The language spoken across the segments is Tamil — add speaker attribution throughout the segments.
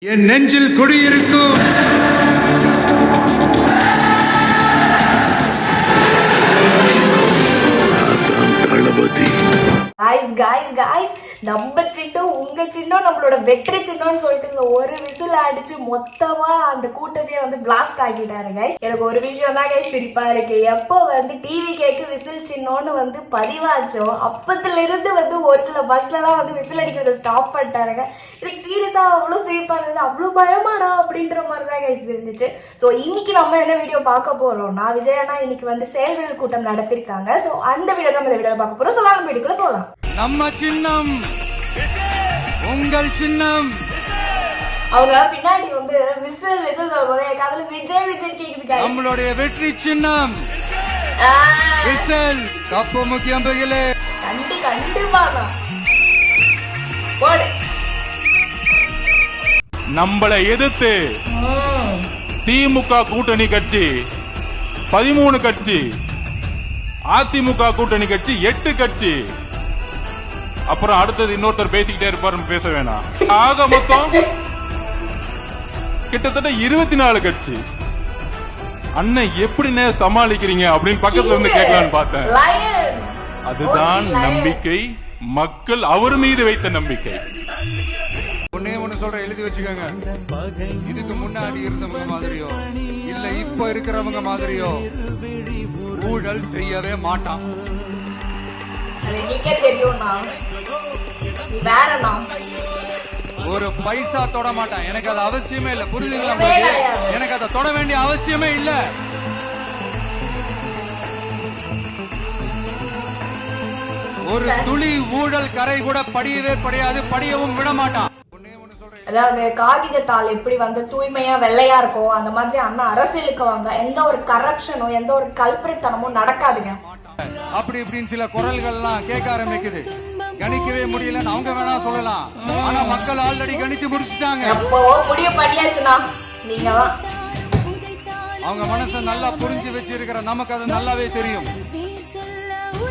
Speaker 1: என் நெஞ்சில் குடியிருக்கும் தளபதி. நம்ம சின்னம் உங்க சின்னம் நம்மளோட வெற்றி சின்னம்னு சொல்லிட்டு ஒரு விசில் அடிச்சு மொத்தமா அந்த கூட்டத்தையே வந்து பிளாஸ்ட் ஆக்கிட்டாரு கைஸ். எனக்கு ஒரு விஷயம் தான் கைஸ் சிரிப்பா இருக்கு. எப்போ வந்து டிவி கேக்கு விசில் சின்னம்னு வந்து பதிவாச்சோ அப்பத்துல இருந்து வந்து ஒரு சில பஸ்ல எல்லாம் வந்து விசில் அடிக்கிறத ஸ்டாப் பண்ணிட்டாருங்க. எனக்கு சீரியஸா அவ்வளவு சிரிப்பா இருந்தது, அவ்வளவு பயமாடா அப்படின்ற மாதிரி தான் கைஸ் இருந்துச்சு. ஸோ இன்னைக்கு நம்ம என்ன வீடியோ பார்க்க போறோம்னா, விஜயண்ணா இன்னைக்கு வந்து செயல்கள் கூட்டம் நடத்திருக்காங்க. ஸோ அந்த வீடியோ நம்ம இந்த வீடியோ பார்க்க போறோம். ஸோ வாங்க வீடியோக்குள்ள போகலாம்.
Speaker 2: நம்ம சின்னம் உங்கள் சின்னம்.
Speaker 1: அவங்க பின்னாடி வந்து விசில் விசில் சொல்லும்போது எனக்கு அதுல விஜய் விஜய் கேக்குது.
Speaker 2: நம்மளுடைய வெற்றி சின்னம் விசில். கப்பு முக்கியம் பகிலே
Speaker 1: கண்டிப்பா போடு.
Speaker 3: நம்மளை எதிர்த்து திமுக கூட்டணி கட்சி 13 கட்சி, அதிமுக கூட்டணி கட்சி 8 கட்சி, அப்புறம் அடுத்தது இன்னொருத்தர் பேசிக்கிட்டே இருப்பாரு, பேச வேணாம். ஆக மொத்தம் கிட்டத்தட்ட 24 கட்சி. அண்ணன் எப்படின்னு சமாளிக்கிறீங்க அப்படின்னு பக்கத்துல இருந்து கேட்கலான்னு பார்த்தேன். அதுதான் நம்பிக்கை, மக்கள் அவர் மீது வைத்த நம்பிக்கை.
Speaker 2: ஒன்னே ஒண்ணு சொல்ற, எழுதி வச்சுக்கோங்க. இதுக்கு முன்னாடி இருந்தவங்க மாதிரியோ இல்ல இப்ப இருக்கிறவங்க மாதிரியோ ஊழல் செய்யவே மாட்டான்.
Speaker 1: தெரியும்னா நீ வேறனா
Speaker 2: ஒரு பைசா தொட மாட்டான். எனக்கு அது அவசியமே இல்ல. புரியுதுங்களா? எனக்கு அதை தொட வேண்டிய அவசியமே இல்ல. ஒரு துளி ஊழல் கரை கூட படியவே படியாது, படியவும் விட மாட்டான்.
Speaker 1: அதாவது காகிதத்தால் எப்படி வந்து தூய்மையா வெள்ளையா இருக்கும், அந்த மாதிரி அண்ணா அரசியலுக்கு வாங்க எந்த ஒரு கரப்ஷனும் எந்த ஒரு கல்பிரத்தனமும் நடக்காதுங்க.
Speaker 2: அப்படி இப்படின்னு சில குரல்கள்லாம் கேட்க ஆரம்பிக்குது. கணிக்கவே முடியலன்னு அவங்க வேணா சொல்லலாம், ஆனா மக்கள் ஆல்ரெடி கணிச்சு முடிச்சுட்டாங்க.
Speaker 1: எப்பவோ முடிவு பண்ணியாச்சுனா நீங்க
Speaker 2: அவங்க மனசை நல்லா புரிஞ்சு வச்சிருக்கிற நமக்கு அது நல்லாவே தெரியும்.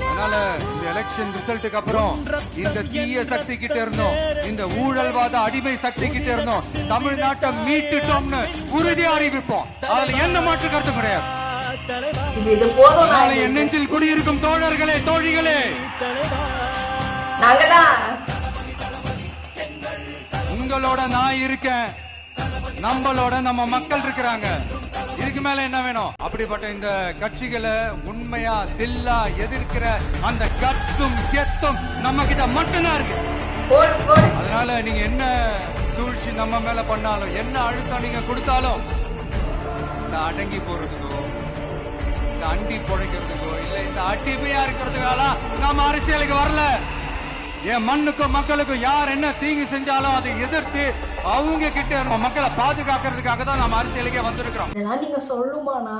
Speaker 2: அதனால இந்த எலெக்ஷன் ரிசல்ட்டுக்கு அப்புறம் இந்த தீய சக்தி கிட்ட இருந்தோம், இந்த ஊழல்வாத அடிமை சக்தி கிட்ட இருந்தோம் தமிழ்நாட்டை மீட்டுட்டோம்னு உறுதியா அறிவிப்போம். அதுல எந்த மாற்று கருத்து கிடையாது.
Speaker 1: இது போதும்.
Speaker 2: என் நெஞ்சில் குடியிருக்கும் தோழர்களே, தோழிகளே,
Speaker 1: நாங்கதான்
Speaker 2: உங்களோட நான் இருக்கேன், நம்மளோட நம்ம மக்கள் இருக்கிறாங்க. இதுக்கு மேல என்ன வேணும்? அப்படிப்பட்ட இந்த கட்சிகளை உண்மையா தில்லா எதிர்க்கிற அந்த கட்சும் கெத்தும் நம்ம கிட்ட மட்டும்தான் இருக்கு. அதனால நீங்க என்ன சூழ்ச்சி நம்ம மேல பண்ணாலும், என்ன அழுத்தம் நீங்க கொடுத்தாலும், இந்த அடங்கி போறதுக்கோ இந்த அண்டி பொழைக்கிறதுக்கோ இல்ல இந்த அடிமையா இருக்கிறதுக்காக நாம அரசியலுக்கு வரல. என் மண்ணுக்கும் மக்களுக்கும் யார் என்ன தீங்கு செஞ்சாலும் அதை எதிர்த்து அவங்க கிட்ட மக்களை பாதுகாக்கிறதுக்காக தான் நம்ம அரசியலுக்கே வந்திருக்கிறோம்.
Speaker 1: நீங்க சொல்லுமாண்ணா?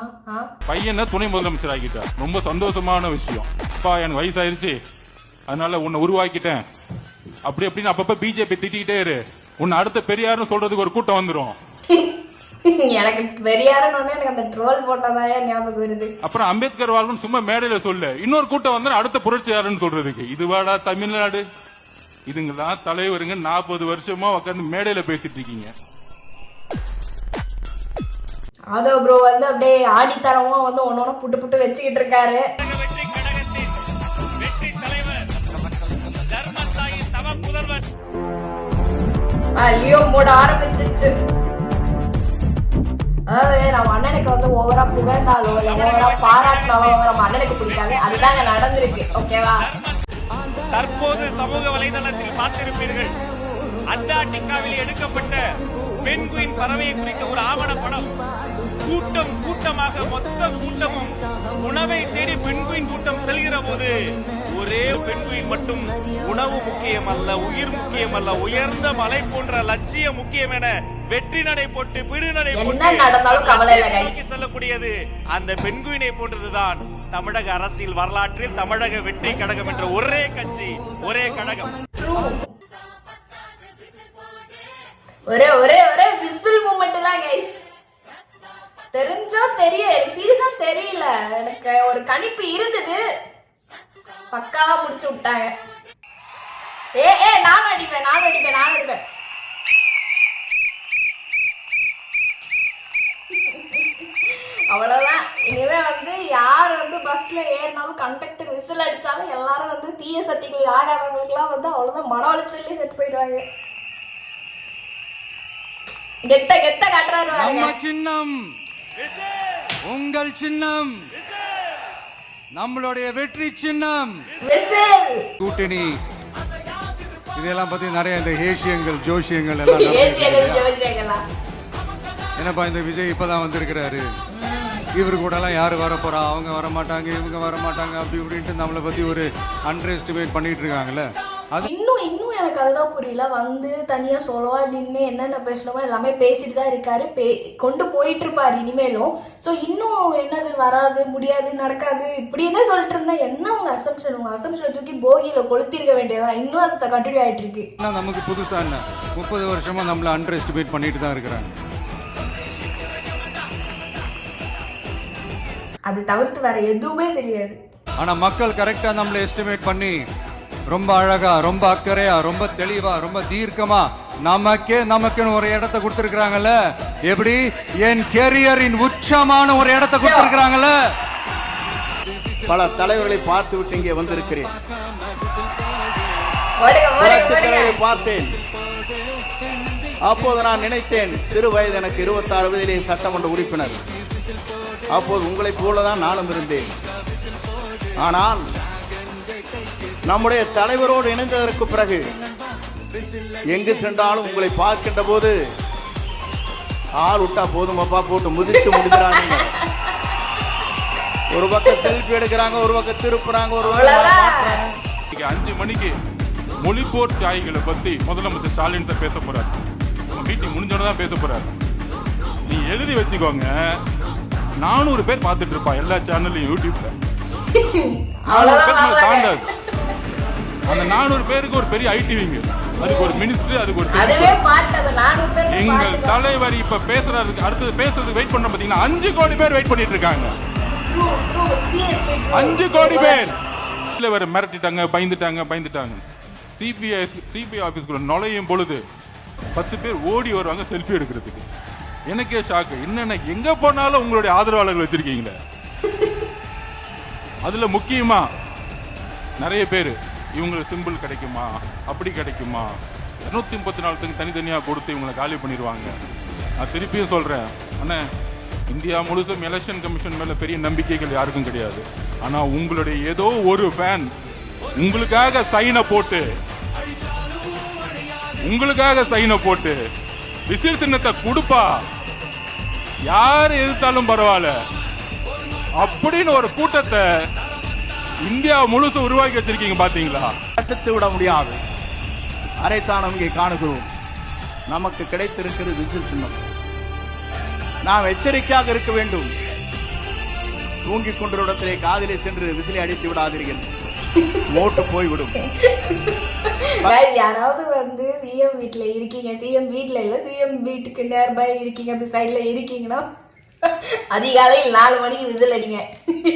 Speaker 3: பையனை துணை முதலமைச்சர் ஆகிட்டார், ரொம்ப சந்தோஷமான விஷயம். அப்பா எனக்கு வயசாயிருச்சு, அதனால உன்னை உருவாக்கிட்டேன் அப்படி அப்படின்னு அப்பப்ப பிஜேபி திட்டிக்கிட்டே இரு, உன்னை அடுத்த பெரியாருன்னு சொல்றதுக்கு ஒரு கூட்டம் வந்துரும்.
Speaker 1: எனக்கு பெரியாருன்னு எனக்கு அந்த ட்ரோல் போட்டதாய ஞாபகம் வருது.
Speaker 3: அப்புறம் அம்பேத்கர் வாழ்வு சும்மா மேடையில சொல்ல, இன்னொரு கூட்டம் வந்து அடுத்த புரட்சியாருன்னு சொல்றதுக்கு. இதுவாடா தமிழ்நாடு? இதுங்கதான் தலைவருங்க 40 வருஷமா உட்காந்து மேடையில பேசிட்டு இருக்கீங்க.
Speaker 1: அதோ ப்ரோ வந்து அப்படியே ஆடித்தரமா வந்து ஒன்னொன்னு புட்டு புட்டு வச்சுக்கிட்டு இருக்காரு. லியோ மூட ஆரம்பிச்சிருச்சு. அதாவது நம்ம அண்ணனுக்கு வந்து ஓவரா புகழ்ந்தாலோ இல்ல ஓவரா பாராட்டினாலோ நம்ம அண்ணனுக்கு பிடிக்காது. அதுதாங்க நடந்திருக்கு. ஓகேவா?
Speaker 4: தற்போது சமூக வலைதளத்தில் பார்த்திருப்பீர்கள், அண்டார்டிகாவில் எடுக்கப்பட்ட பென்குயின் பறவையை குறித்த ஒரு ஆவணப்படம். கூட்டமாக மொத்த கூட்டமும் உணவை தேடி பென்குயின் கூட்டம் செல்கிற போது ஒரே பென்குயின் மட்டும் உணவு முக்கியம் அல்ல, உயிர் முக்கியம் அல்ல, உயர்ந்த மலை போன்ற லட்சியம் முக்கியம் என வெற்றி நடை போட்டு பிடுநடை போட்டு செல்லக்கூடியது அந்த பென்குயினை போன்றதுதான் தமிழக அரசியல் வரலாற்றில் தமிழக வெற்றி கழகம் என்ற ஒரே கட்சி, ஒரே கழகம்.
Speaker 1: ஒரே ஒரே ஒரே விசில் மூமெண்ட் தான் கைஸ். தெரிஞ்சா தெரியல, எனக்கு சீரியஸா தெரியல. எனக்கு ஒரு கணிப்பு இருந்தது, பக்காவா முடிச்சு விட்டாங்க. நானும் அடிப்பேன். பஸ்ல ஏறினாலும் கண்டக்டர் விசில் அடிச்சாலும் எல்லாரும் வந்து தீய சக்திகள் ஆகாதவங்களுக்கு எல்லாம் வந்து அவ்வளவுதான் மன உளைச்சல்லே செத்து போயிடுவாங்க. கெட்ட கெட்ட காட்டுறாரு
Speaker 2: நம்ம
Speaker 1: பாருங்க.
Speaker 2: சின்னம் உங்கள் சின்னம் நம்மளுடைய வெற்றி சின்னம்
Speaker 1: விசில்.
Speaker 2: கூட்டணி இதெல்லாம் பத்தி நிறைய இந்த ஏசியங்கள் ஜோசியங்கள் எல்லாம்
Speaker 1: ஏசியர்கள் ஜெயிச்சீங்களா?
Speaker 2: என்னப்பா இந்த விஜய் இப்பதான் வந்திருக்கிறாரு, இவரு கூட எல்லாம் யாரு வர போறா, அவங்க வர மாட்டாங்க, இவங்க வர மாட்டாங்க, அப்படி இப்படின்ட்டு நம்மளை பத்தி ஒரு அண்டர் எஸ்டிமேட் பண்ணிட்டு இருக்காங்கல்ல. அது
Speaker 1: இன்னும் எனக்கு அதுதான் புரியல. வந்து தனியா சொல்லுவா நின்று என்னென்ன பேசணுமோ எல்லாமே பேசிட்டு தான் இருக்காரு. கொண்டு போயிட்டு இருப்பாரு இனிமேலும். ஸோ இன்னும் என்னது வராது, முடியாது, நடக்காது இப்படின்னே சொல்லிட்டு இருந்தா என்ன உங்க அசம்ஷனை தூக்கி போகியில கொளுத்திருக்க வேண்டியதா? இன்னும் அது கண்டினியூ ஆயிட்டு இருக்கு.
Speaker 2: நமக்கு புதுசா என்ன, 30 வருஷமா நம்மள அண்டர் எஸ்டிமேட் பண்ணிட்டு தான் இருக்கிறாங்க.
Speaker 1: அது தவிர்த்து வேற எதுவுமே தெரியாது.
Speaker 2: ஆனா மக்கள் கரெக்டா நம்மள எஸ்டிமேட் பண்ணி ரொம்ப அழகா, ரொம்ப அக்கறையா, ரொம்ப தெளிவா, ரொம்ப தீர்க்கமா நமக்குன்னு ஒரு இடத்தை கொடுத்திருக்காங்கல்ல. எப்படி என் கேரியரின் உச்சமான ஒரு இடத்தை கொடுத்திருக்காங்கல்ல.
Speaker 5: பல தலைவர்களை பார்த்து விட்டு இங்கே வந்திருக்கிறேன். பார்த்தேன். அப்போது நான் நினைத்தேன், சிறு வயது எனக்கு 26 வயதிலே சட்டமன்ற உறுப்பினர். அப்போது உங்களை போலதான் நானும் இருந்தேன். ஆனால் நம்முடைய தலைவரோடு இணைந்ததற்கு பிறகு எங்கு சென்றாலும் உங்களை பார்க்கின்ற போது ஆள் விட்டா போதும் அப்பா போட்டு முதிர்த்து முடிக்கிறாங்க. ஒரு பக்கம் செல்ஃபி எடுக்கிறாங்க, ஒரு பக்கம் திருப்புறாங்க, ஒரு பக்கம்
Speaker 3: 5 மணிக்கு மொழிபோர் தியாகிகளை பத்தி முதலமைச்சர் ஸ்டாலின் சார் பேச போறாரு. மீட்டிங் முடிஞ்சோன்னு தான் பேச போறாரு. நீ எழுதி வச்சுக்கோங்க, 400 பேர் பார்த்துட்டு இருப்பா எல்லா சேனல்லையும், யூடியூப்ல. அந்த 400 பேருக்கு ஒரு பெரிய ஐடி விங்க, அதுக்கு ஒரு மினிஸ்டர், அதுக்கு ஒரு எங்கள் தலைவர் இப்ப பேசுறதுக்கு அடுத்தது பேசுறதுக்கு வெயிட் பண்ண பாத்தீங்கன்னா 5 கோடி பேர் வெயிட் பண்ணிட்டு இருக்காங்க. 5 கோடி பேர் வேற மிரட்டிட்டாங்க, பயந்துட்டாங்க. சிபிஐ ஆபீஸ்க்குள்ள நுழையும் பொழுது 10 பேர் ஓடி வருவாங்க செல்ஃபி எடுக்கிறதுக்கு. எனக்கே ஷாக்கு, என்னென்ன எங்க போனாலும் உங்களுடைய ஆதரவாளர்கள் வச்சிருக்கீங்களே. அதுல முக்கியமா நிறைய பேர் இவங்களுக்கு சிம்பிள் கிடைக்குமா, அப்படி கிடைக்குமா, 234 தனித்தனியா கொடுத்து இவங்களை காலி பண்ணிடுவாங்க. நான் திருப்பியும் சொல்றேன், அண்ணா இந்தியா முழுசும் எலெக்ஷன் கமிஷன் மேல பெரிய நம்பிக்கைகள் யாருக்கும் கிடையாது. ஆனா உங்களுடைய ஏதோ ஒரு ஃபேன் உங்களுக்காக சைனை போட்டு விசில் சின்னத்தை கொடுப்பா, யாரு எதிர்த்தாலும் பரவாயில்ல அப்படின்னு ஒரு கூட்டத்தை இந்தியா முழுசு உருவாக்கி வச்சிருக்கீங்க பாத்தீங்களா.
Speaker 5: தடுத்து விட முடியாது. அதைத்தான் இங்கே காணுகிறோம். நமக்கு கிடைத்திருக்கிறது விசில் சின்னம். நாம் எச்சரிக்கையாக இருக்க வேண்டும். தூங்கிக் கொண்ட இடத்திலே காதிலே சென்று விசிலை அடித்து விடாதீர்கள், ஓட்டு போய்விடும்.
Speaker 1: யாராவது வந்து சிஎம் வீட்டுல இருக்கீங்க, சிஎம் வீட்டுல இல்ல, சிஎம் வீட்டுக்கு நேர்பை இருக்கீங்க, அப்படி சைட்ல இருக்கீங்கன்னா அதிகாலையில் 4 மணிக்கு விசில் அடிங்க.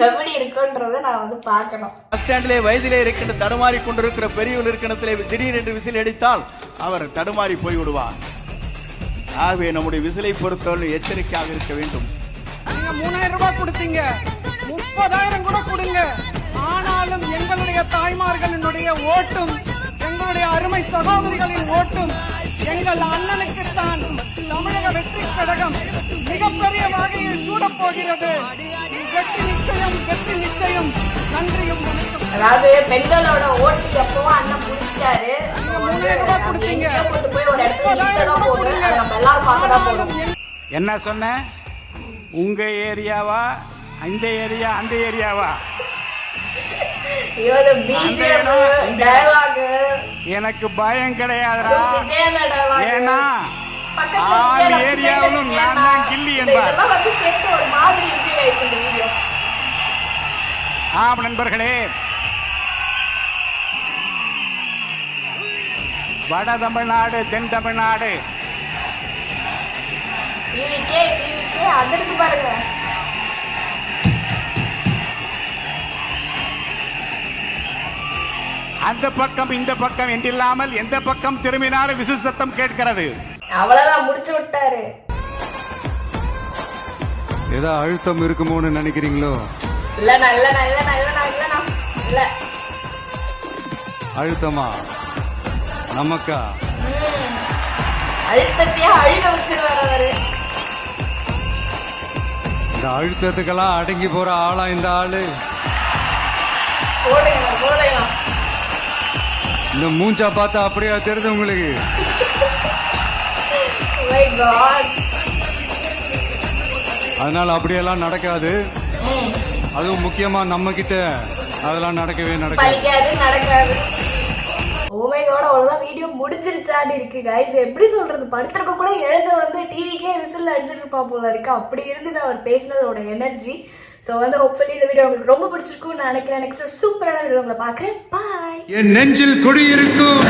Speaker 1: எப்படி இருக்குன்றத நான் வந்து பார்க்கணும்.
Speaker 5: பஸ் ஸ்டாண்டிலே வயதிலே இருக்கின்ற தடுமாறி கொண்டிருக்கிற பெரியவர் இருக்கிடத்திலே திடீரென்று விசில் அடித்தால் அவர் தடுமாறி போய்விடுவார். ஆகவே நம்முடைய விசிலை பொறுத்தவரை எச்சரிக்கையாக இருக்க வேண்டும்.
Speaker 6: 3000 ரூபாய் கொடுத்தீங்க, 30,000 கூட கொடுங்க. ஆனாலும் எங்களுடைய தாய்மார்களினுடைய ஓட்டும், எங்களுடைய அருமை சகோதரிகளின் ஓட்டும் எங்கள் அண்ணனுக்குத்தான். தமிழக வெற்றி கழகம் மிகப்பெரிய வகையை சூடப் போகிறது. வெற்றி நிச்சயம். நன்றியும் வணக்கம்.
Speaker 1: அதாவது பெண்களோட ஓட்டு எப்பவும் அண்ணன் புடிச்சிட்டாரு. கொண்டு போய் ஒரு இடத்துல நிறுத்ததான் போகுது. நம்ம எல்லாரும் பார்க்கதான் போறோம்.
Speaker 7: என்ன சொன்ன? உங்க ஏரியாவா, இந்த ஏரியா, அந்த ஏரியாவா? எனக்கு பயம் கிடையாதுடா. ஏன்னா ஏரியாவிலும் நான் தான் கில்லி என்பார். ஆம் நண்பர்களே, வட தமிழ்நாடு, தென் தமிழ்நாடு
Speaker 1: அதற்கு பாருங்க.
Speaker 7: அந்த பக்கம் இந்த பக்கம் என்றில்லாமல் எந்த பக்கம் திரும்பினாலும் விசில் சத்தம் கேட்கிறது.
Speaker 1: அவ்வளவுதான், முடிச்சு விட்டாரு.
Speaker 2: ஏதோ அழுத்தம் இருக்குமோன்னு நினைக்கிறீங்களோ?
Speaker 1: இல்லண்ணா இல்லண்ணா இல்லண்ணா இல்லண்ணா இல்லண்ணா இல்ல.
Speaker 2: அழுத்தமா நமக்கா?
Speaker 1: அழுத்தத்தையே அழுக வச்சிருவாரு அவரு.
Speaker 2: இந்த அழுத்தத்துக்கெல்லாம் அடங்கி போற ஆளா இந்த ஆளு?
Speaker 1: போடுங்க போடுங்க.
Speaker 2: இந்த மூஞ்சா பார்த்தா அப்படியா தெரியுது உங்களுக்கு?
Speaker 1: My God.
Speaker 2: அதனால அப்படியெல்லாம் நடக்காது. அதுவும் முக்கியமா நம்ம கிட்ட அதெல்லாம் நடக்கவே நடக்காது.
Speaker 1: பலிக்காது நடக்காது. Oh my God, அவ்வளவுதான் வீடியோ முடிஞ்சிருச்சான்னு இருக்கு guys. எப்படி சொல்றது, படுத்துறக்க கூட எழுந்து வந்து டிவிக்கே விசில் அடிச்சுட்டு இருப்பா போல இருக்கு. அப்படி இருந்தது அவர் பேசினதோட எனர்ஜி. ஸோ வந்து ஹோப்ஃபுல்லி இந்த வீடியோ உங்களுக்கு ரொம்ப பிடிச்சிருக்கும்னு நான் நினைக்கிறேன். நெக்ஸ்ட் ஒரு சூப்பரான வீடியோ உங்களை பார்க்குறேன். பாய்.
Speaker 2: என் நெஞ்சில் குடியிருக்கும்